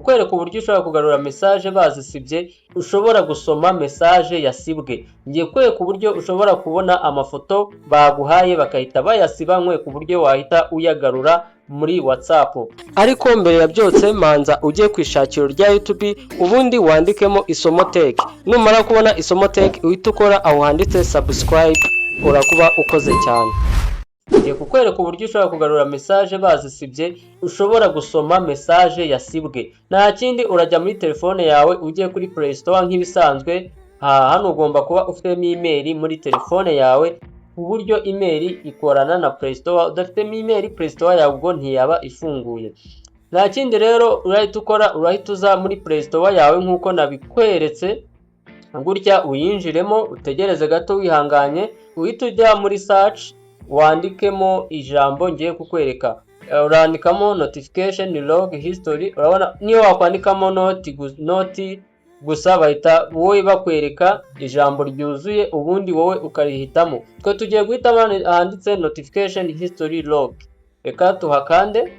kukwereka uburyo ushobora kugarura message bazisibye, ushobora gusoma message yasibwe. Ngiye kukwereka uburyo ushobora kubona amafoto baguhaye bakahita bayasiba, nkwereka uburyo wahita uyagarura muri WhatsApp. Ariko mbere ya byose manza ujye kwishakiro rya YouTube ubundi wandikemo Isomo Tech. Numara kubona Isomo Tech uhita ukora aho handitse subscribe, urakuba ukoze cyane. Ngiye kukwereka uburyo ushobora kugarura message bazisibye, ushobora gusoma message yasibwe. Nta kindi, urajya muri telefone yawe ugiye kuri Play Store nk'ibisanzwe. Hano ugomba kuba ufitemo email muri telefone yawe, uburyo email ikorana na Play Store. Udafitemo email, Play Store yawe ubwo ntiyaba ifunguye. Nta kindi rero urahita ukora, urahita uza muri Play Store yawe nk'uko nabikweretse, gutya uyinjiremo, utegereze gato wihanganye, uhita ujya muri search wandikemo ijambo ngiye kukwereka. Urandikamo notification log history. Urabona niyo wakwandikamo noti gusa bahita wowe bakwereka ijambo ryuzuye, ubundi wowe ukarihitamo. Twe tugiye guhitamo handitse notification history log. Reka tuhakande.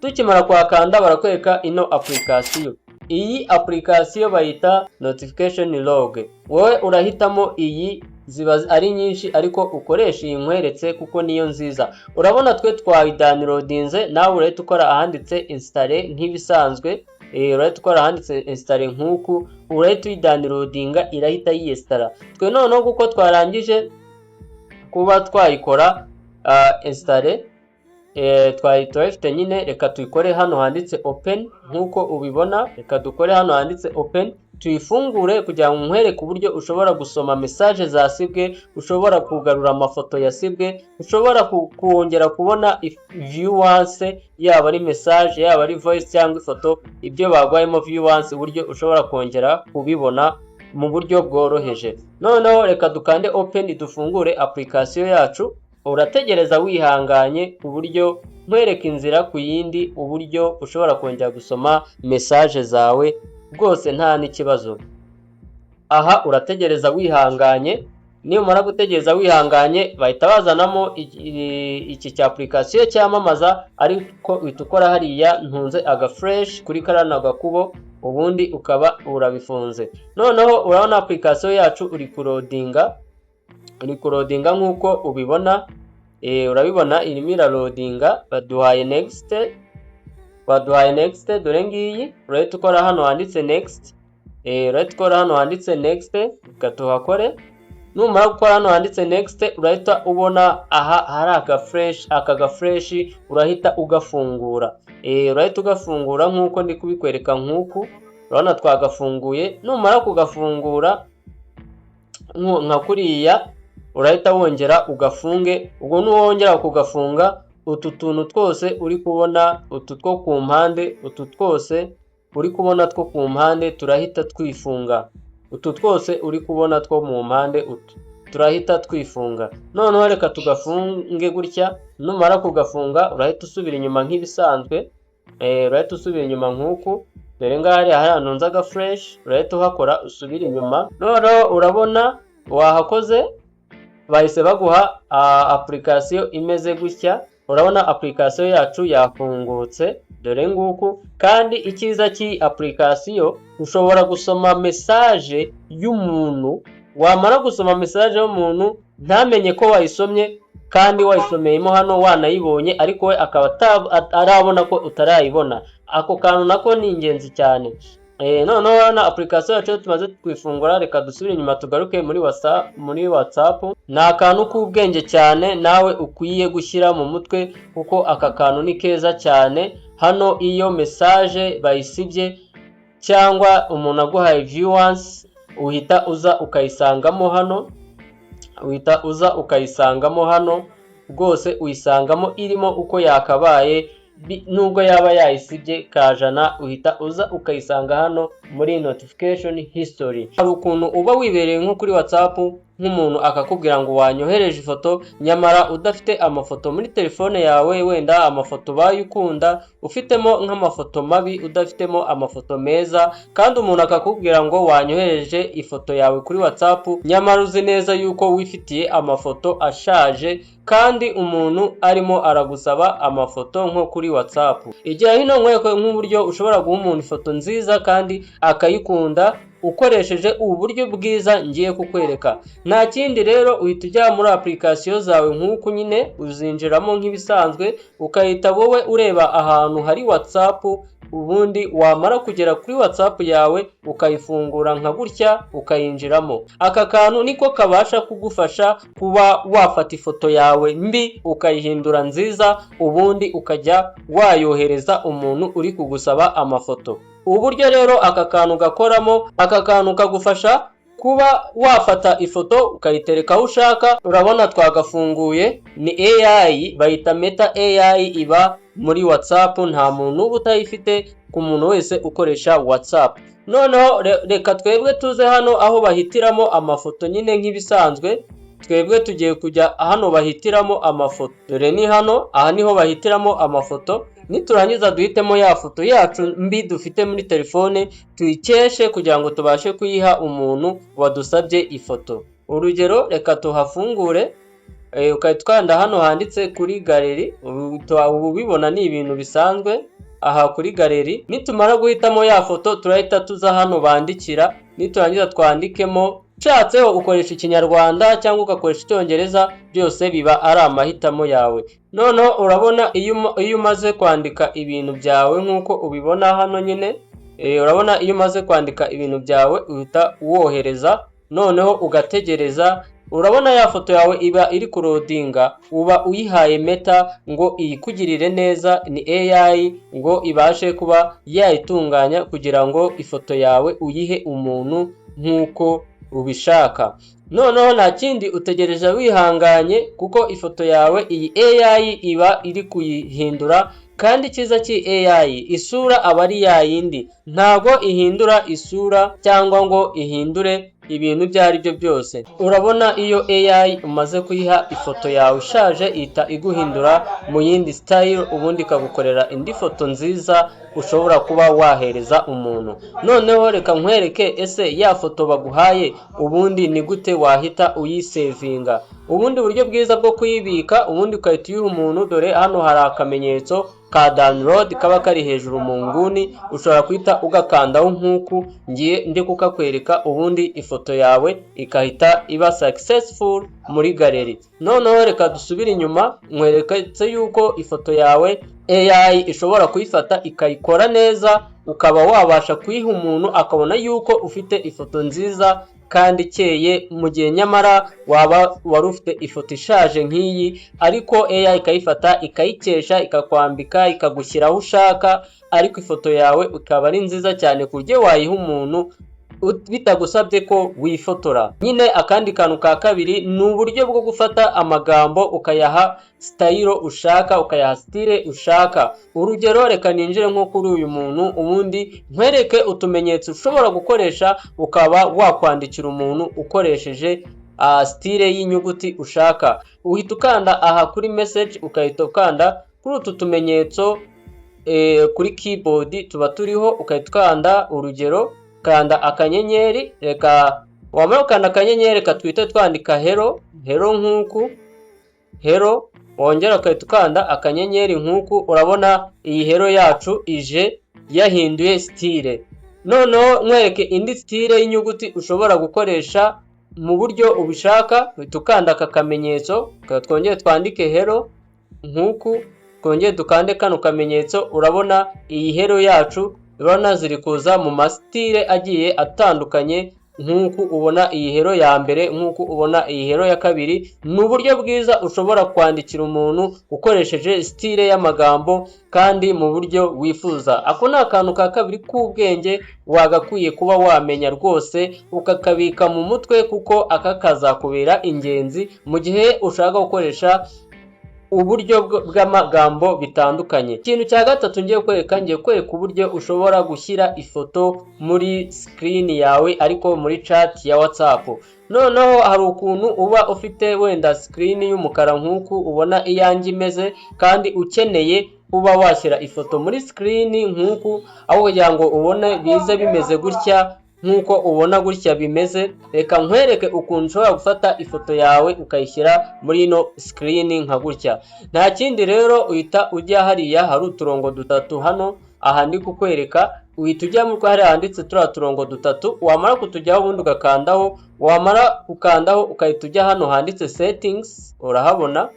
Tukimara kuhakanda barakwereka ino application. Iyi application bayita notification log. Wowe urahitamo iyi, ziba ari nyinshi ariko ukoresha iyi nkweretse kuko niyo nziza. Urabona twe twayidownloadinze, nawe urahita ukora ahanditse install nk'ibisanzwe. Urahita ukora ahanditse install nk'uku, urahita uyidownloadinga irahita yiyestara. Twe noneho kuko twarangije kuba twayikora install, twayifite nyine, reka tuyikore hano handitse open nk'uko ubibona. Reka dukore hano handitse open, tuyifungure kugira ngo nkwereke uburyo ushobora gusoma message zasibwe, ushobora kugarura amafoto yasibwe, ushobora kongera kubona view once, yaba ari message, yaba ari voice cyangwa ifoto, ibyo bagwayemo view once, uburyo ushobora kongera kubibona mu buryo bworoheje. Noneho reka dukande open, dufungure application yacu. Urategereza wihanganye uburyo nkwereka inzira ku yindi, uburyo ushobora kongera gusoma message zawe bwose nta n'ikibazo. Aha urategereza wihanganye, nimara gutegereza wihanganye bahita bazanamo iki cya application cyamamaza, ariko uhita ukora hariya ntunze agafresh kuri karana gakubo, ubundi ukaba urabifunze. Noneho urabona application yacu uri kurodinga nk'uko ubibona. Urabibona irimo irarodinga, baduhaye next, dore ngiyi. Urahita ukora hano handitse next. Urahita ukora hano handitse next, ukatuhakore. Numara gukora hano handitse next, urahita ubona aha hari aka gafresh, urahita ugafungura. Urahita ugafungura nk'uko ndi kubikwereka nk'uku. Urabona twagafunguye. Numara kugafungura nka kuriya, urahita wongera ugafunge. Ubwo nuwongera kugafunga, utu tuntu twose uri kubona, utu two ku mpande, utu twose uri kubona two ku mpande turahita twifunga. Utu twose uri kubona two mu mpande turahita twifunga. Noneho reka tugafunge gutya. Numara kugafunga urahita usubira inyuma nk'ibisanzwe. Urahita usubira inyuma nk'uku. Dore ngahari ahantu nzaga fresh, urahita uhakora usubira inyuma. Noneho urabona wahakoze, bahise baguha application imeze gutya. Urabona application yacu yafungutse, dore nguku. Kandi icyiza cy'i application, ushobora gusoma message y'umuntu. Wamara gusoma message y'umuntu ntamenye ko wayisomye, kandi wayisomeyemo hano wanayibonye, ariko we akaba arabona ko utarayibona. Ako kantu nako ni ingenzi cyane. Noneho na application yacu tumaze kwifungura, reka dusubire inyuma tugaruke muri WhatsApp. Ni akantu k'ubwenge cyane nawe ukwiye gushyira mu mutwe, kuko aka kantu ni keza cyane. Hano iyo message bayisibye cyangwa umuntu aguhaye view once, uhita uza ukayisangamo hano. Rwose uyisangamo irimo uko yakabaye, nubwo yaba yayisibye kajana, uhita uza ukayisanga hano muri notification history. Hari ukuntu uba wibereye nko kuri WhatsApp nk'umuntu akakubwira ngo wanyohereje ifoto nyamara udafite amafoto muri telefone yawe, wenda amafoto bayikunda ufitemo nk'amafoto mabi, udafitemo amafoto meza, kandi umuntu akakubwira ngo wanyohereje ifoto yawe kuri WhatsApp nyamara uzi neza yuko wifitiye amafoto ashaje kandi umuntu arimo aragusaba amafoto nko kuri WhatsApp. Igira hino nkwereke nk'uburyo ushobora guha umuntu ifoto nziza kandi akayikunda ukoresheje ubu buryo bwiza ngiye kukwereka. Nta kindi rero, uhita ujya muri application zawe nk'uku nyine, uzinjiramo nk'ibisanzwe ukahita wowe ureba ahantu hari WhatsApp, ubundi wamara kugera kuri WhatsApp yawe ukayifungura nka gutya ukayinjiramo. Aka kantu niko kabasha kugufasha kuba wafata ifoto yawe mbi ukayihindura nziza, ubundi ukajya wayohereza umuntu uri kugusaba amafoto. Ubu buryo rero aka kantu gakoramo, aka kantu kagufasha kuba wafata ifoto ukayitereka aho ushaka. Urabona twagafunguye, ni AI, bayita Meta AI, iba muri WhatsApp, nta muntu uba utayifite ku muntu wese ukoresha WhatsApp. Noneho reka twebwe tuze hano aho bahitiramo amafoto nyine nk'ibisanzwe. Twebwe tugiye kujya hano bahitiramo amafoto. Dore ni hano, aha niho bahitiramo amafoto. Niturangiza duhitemo ya foto yacu mbi dufite muri telefone, tuyikeshe kugira ngo tubashe kuyiha umuntu wadusabye ifoto. Urugero, reka tuhafungure, ukayitwanda hano handitse kuri galeri. Ubu bibona ni ibintu bisanzwe. Aha kuri galeri, nitumara guhitamo ya foto turahita tuza hano bandikira. Niturangiza twandikemo, ushatseho ukoresha Ikinyarwanda cyangwa ugakoresha Icyongereza, byose biba ari amahitamo yawe. Noneho urabona iyo umaze kwandika ibintu byawe nk'uko ubibona hano nyine, urabona iyo umaze kwandika ibintu byawe uhita uwohereza, noneho ugategereza. Urabona ya foto yawe iba iri kurodinga, uba uyihaye Meta ngo iyikugirire neza, ni AI ngo ibashe kuba yayitunganya kugira ngo ifoto yawe uyihe umuntu nk'uko ubishaka. Noneho nta kindi, utegereje wihanganye kuko ifoto yawe iyi AI iba iri kuyihindura. Kandi cyiza AI, isura aba ari yayindi, ntago ihindura isura cyangwa ngo ihindure ibintu ibyo ari byo byose. Urabona iyo AI umaze kuyiha ifoto yawe ishaje ihita iguhindura mu yindi style, ubundi ikagukorera indi foto nziza ushobora kuba wahereza umuntu. Noneho reka nkwereke ese ya foto baguhaye ubundi ni gute wahita uyisevinga. Ubundi buryo bwiza bwo kuyibika, ubundi ukahita uyiha umuntu. Dore hano hari akamenyetso ka download kaba kari hejuru mu nguni, ushobora kwita ugakandaho nk'uku ngiye ndi kukakwereka, ubundi ifoto yawe ikahita iba successful muri galeri. Noneho reka dusubire inyuma, nkwereketse yuko ifoto yawe AI ishobora kuyifata ikayikora neza, ukaba wabasha kuyiha umuntu akabona yuko ufite ifoto nziza kandi ikeye, mu gihe nyamara waba wari ufite ifoto ishaje nk'iyi, ariko AI ikayifata ikayikesha, ikakwambika, ikagushyira aho ushaka, ariko ifoto yawe ikaba ari nziza cyane ku buryo wayiha umuntu bitagusabye ko wifotora. Nyine akandi kantu ka kabiri ni uburyo bwo gufata amagambo ukayaha style ushaka, ukayaha style ushaka. Urugero, reka ninjire nko kuri uyu muntu, ubundi nkwereke utumenyetso ushobora gukoresha ukaba wakwandikira umuntu ukoresheje style y'inyuguti ushaka. Uhita ukanda aha kuri message, ukahita ukanda kuri utu tumenyetso kuri keyboard tuba turiho, ukahita ukanda. Urugero, kanda akanyenyeri, reka wamara ukanda akanyenyeri reka twite twandika hello nk'uku, hello, wongera ukahita ukanda akanyenyeri nk'uku. Urabona iyi hello yacu ije yahinduye style. Noneho nkwereke indi style y'inyuguti ushobora gukoresha mu buryo ubishaka. Uhita ukanda aka kamenyetso, twongere twandike hello nk'uku, twongere dukande kano kamenyetso. Urabona iyi hello yacu, urabona ziri kuza mu masitire agiye atandukanye, nk'uko ubona iyi hello ya mbere, nk'uko ubona iyi hello ya kabiri. Ni uburyo bwiza ushobora kwandikira umuntu ukoresheje style y'amagambo kandi mu buryo wifuza. Ako ni akantu ka kabiri k'ubwenge wagakwiye kuba wamenya rwose, ukakabika mu mutwe kuko aka kazakubera ingenzi mu gihe ushaka gukoresha uburyo bw'amagambo bitandukanye. Ikintu cya gatatu ngiye kwereka uburyo ushobora gushyira ifoto muri screen yawe ariko muri chat ya WhatsApp. Noneho hari ukuntu uba ufite wenda screen y'umukara nk'uku ubona iyanjye imeze, kandi ukeneye kuba washyira ifoto muri screen nk'uku, aho kugira ngo ubone bize bimeze gutya nk'uko ubona gutya bimeze. Reka nkwereke ukuntu ushobora gufata ifoto yawe ukayishyira muri ino screen nka gutya. Nta kindi rero, uhita ujya hariya hari uturongo dutatu hano, aha ndi kukwereka, uhita ujya muri hariya handitse turiya turongo dutatu, wamara kutujyaho ubundi ugakandaho, wamara gukandaho ukahita ujya hano handitse settings, urahabona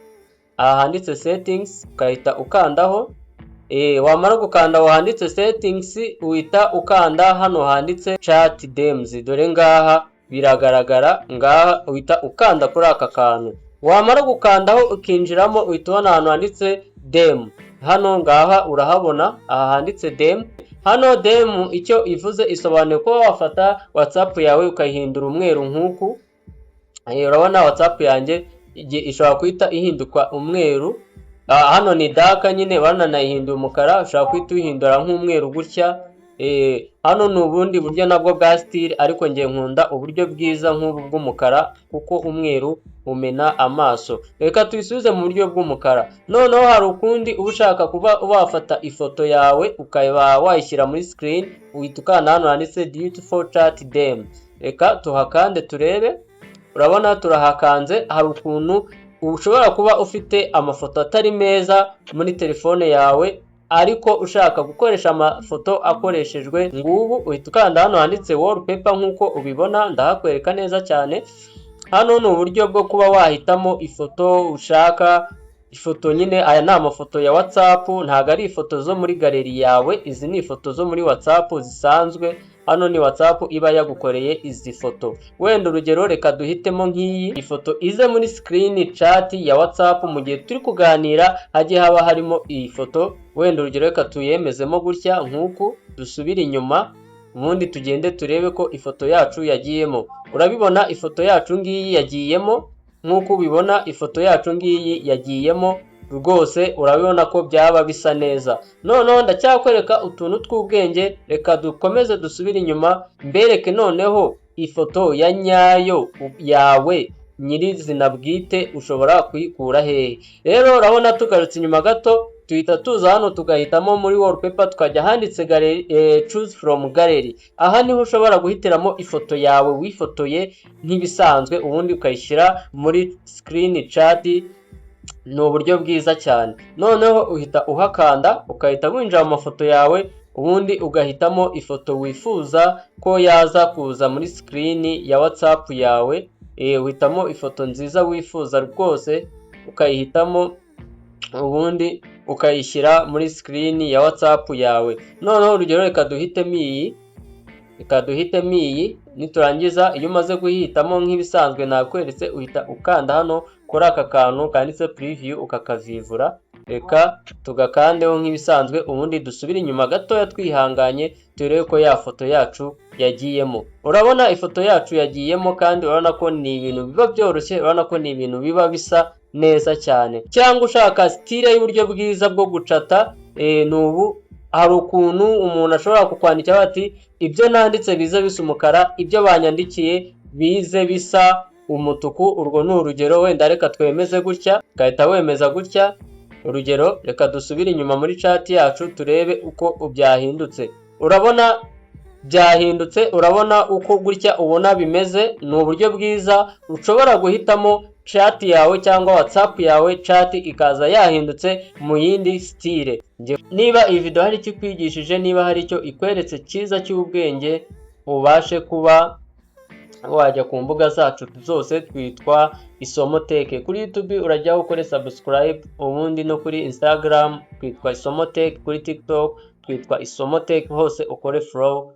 aha handitse settings, ukahita ukandaho. Wamara gukanda aho handitse settings, uhita ukanda hano handitse chat DMs, dore ngaha biragaragara, ngaha uhita ukanda kuri aka kantu. Wamara gukandaho ukinjiramo, uhita ubona ahantu handitse DM, hano ngaha urahabona aha handitse DM. Hano DM icyo ivuze isobanuye ko wafata WhatsApp yawe ukayihindura umweru nk'uku. Urabona WhatsApp yanjye ishobora kuhita ihinduka umweru. Hano ni daka nyine, bananayihinduye umukara, ushobora kuhita uyihindura nk'umweru gutya. Hano ni ubundi buryo nabwo bwa style, ariko ngiye nkunda uburyo bwiza nk'ubu bw'umukara kuko umweru umena amaso. Reka tuyisubize mu buryo bw'umukara. Noneho hari ukundi uba ushaka kuba wafata ifoto yawe ukaba wayishyira muri screen, uhita ukanda hano handitse beautiful chat DM. Reka tuhakande turebe. Urabona turahakanze. Hari ukuntu ushobora kuba ufite amafoto atari meza muri telefone yawe, ariko ushaka gukoresha amafoto akoreshejwe ngubu, uhita ukanda hano handitse wallpaper nk'uko ubibona, ndahakwereka neza cyane. Hano ni uburyo bwo kuba wahitamo ifoto ushaka. Ifoto nyine, aya ni amafoto ya WhatsApp, ntago ari ifoto zo muri galeri yawe, izi ni ifoto zo muri WhatsApp zisanzwe. Hano ni WhatsApp iba yagukoreye izi foto. Wenda urugero, reka duhitemo nk'iyi ifoto ize muri screen chat ya WhatsApp, mu gihe turi kuganira hajye haba harimo iyi foto. Wenda urugero, reka tuyemezemo gutya nk'uku, dusubire inyuma, ubundi tugende turebe ko ifoto yacu yagiyemo. Urabibona ifoto yacu ngiyi yagiyemo, nk'uko ubibona ifoto yacu ngiyi yagiyemo rwose, urabibona ko byaba bisa neza. Noneho ndacyakwereka utuntu tw'ubwenge, reka dukomeze dusubire inyuma mbereke noneho ifoto ya nyayo yawe nyirizina bwite ushobora kuyikura hehe. Rero urabona tugarutse inyuma gato, tuhita tuza hano tugahitamo muri wallpaper, tukajya handitse gallery, choose from gallery. Aha niho ushobora guhitiramo ifoto yawe wifotoye nk'ibisanzwe, ubundi ukayishyira muri screen chat. Ni uburyo bwiza cyane. Noneho uhita uhakanda, ukahita winjira mu mafoto yawe, ubundi ugahitamo ifoto wifuza ko yaza kuza muri screen ya WhatsApp yawe. Uhitamo ifoto nziza wifuza rwose, ukayihitamo, ubundi ukayishyira muri screen ya WhatsApp yawe. Noneho urugero, reka duhitemo iyi. Niturangiza, iyo umaze guhitamo nk'ibisanzwe nakweretse, uhita ukanda hano kuri aka kantu kanditse preview ukakavivura. Reka tugakandeho nk'ibisanzwe, ubundi dusubire inyuma gatoya twihanganye turebe ko ya foto yacu yagiyemo. Urabona ifoto yacu yagiyemo, kandi urabona ko ni ibintu biba byoroshye, urabona ko ni ibintu biba bisa neza cyane. Cyangwa ushaka style y'uburyo bwiza bwo gucata, nubu hari ukuntu umuntu ashobora kukwandikira ati ibyo nanditse bize bisa umukara, ibyo banyandikiye bize bisa umutuku. Urwo ni urugero. Wenda reka twemeze gutya, ugahita wemeza gutya. Urugero, reka dusubire inyuma muri chat yacu turebe uko byahindutse. Urabona byahindutse, urabona uko gutya ubona bimeze. Ni uburyo bwiza ushobora guhitamo chat yawe cyangwa WhatsApp yawe, chat ikaza yahindutse mu yindi style. Niba iyi video hari icyo kwigishije, niba hari icyo ikweretse cyiza cy'ubwenge, ubashe kuba wajya ku mbuga zacu zose, twitwa Isomo Tech. Kuri YouTube urajyaho ukore subscribe, ubundi no kuri Instagram twitwa Isomo Tech, kuri TikTok twitwa Isomo Tech, hose ukore follow.